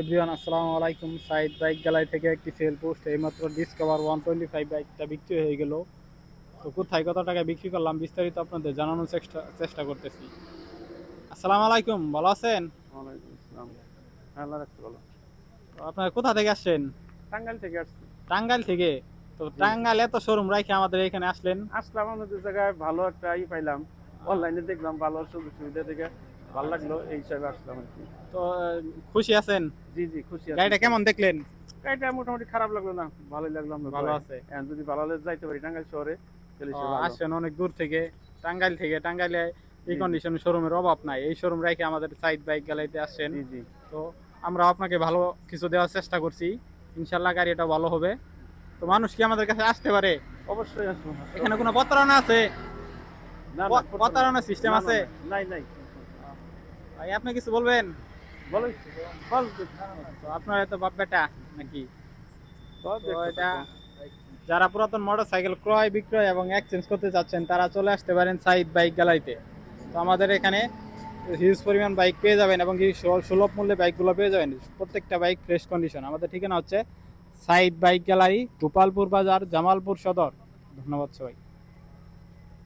Everyone আসসালামু আলাইকুম। Saeed bike gallery থেকে একটি সেল পোস্ট এইমাত্র ডিসকভার 125 বাইকটা বিক্রি হয়ে গেল। তো কোথায় কত টাকা বিক্রি করলাম বিস্তারিত আপনাদের জানানোর চেষ্টা করতেছি। আসসালামু আলাইকুম, ভালো আছেন? ওয়ালাইকুম আসসালাম। হ্যাঁ, আল্লাহ রাখছে ভালো। তো আপনারা কোথা থেকে আসছেন? টাঙ্গাইল থেকে আসছি। টাঙ্গাইল থেকে? তো জি, জি। টাঙ্গাইল এত শোরুম রাখে আমাদের এখানে আসলেন? আসলাম আমাদের জায়গায় ভালো একটা পাইলাম। অনলাইনে দেখলাম ভালো সুযোগ সুবিধা থেকে ভালো লাগলো এই হিসাবে আসলাম আর কি। তো খুশি আছেন? জি, জি, খুশি আছি। গাড়িটা কেমন দেখলেন? গাড়িটা মোটামুটি খারাপ লাগলো না, ভালোই লাগলো আমরা ভালো আছে। এখন যদি ভালো হলে যাইতে পারি টাঙ্গাইল শহরে তাহলে সে ভালো। আসছেন অনেক দূর থেকে, টাঙ্গাইল থেকে। টাঙ্গাইলে এই জি, জি, কন্ডিশন শোরুমের অভাব নাই, এই শোরুম রেখে আমাদের সাইড বাইক গ্যালারিতে আসছেন। জি, জি। তো আমরা আপনাকে ভালো কিছু দেওয়ার চেষ্টা করছি, ইনশাল্লাহ গাড়িটা ভালো হবে। তো মানুষ কি আমাদের কাছে আসতে পারে? অবশ্যই আসবো। এখানে কোনো প্রতারণা আছে? না, না, প্রতারণার সিস্টেম না, না, আছে? নাই, নাই। ভাই আপনি কিছু বলবেন? বলো, বল। তো আপনার এত বাপ বেটা নাকি? বল, তো দেখতে এটা থাকো। যারা পুরাতন মোটরসাইকেল ক্রয় বিক্রয় এবং এক্সচেঞ্জ করতে চাচ্ছেন তারা চলে আসতে পারেন সাইদ বাইক গ্যালারিতে। তো আমাদের এখানে হিউজ পরিমাণ বাইক পেয়ে যাবেন এবং কি সুলভ মূল্যে বাইকগুলো পেয়ে যাবেন। প্রত্যেকটা বাইক ফ্রেশ কন্ডিশন। আমাদের ঠিকানা হচ্ছে সাইদ বাইক গ্যালারি, গোপালপুর বাজার, জামালপুর সদর। ধন্যবাদ সবাই।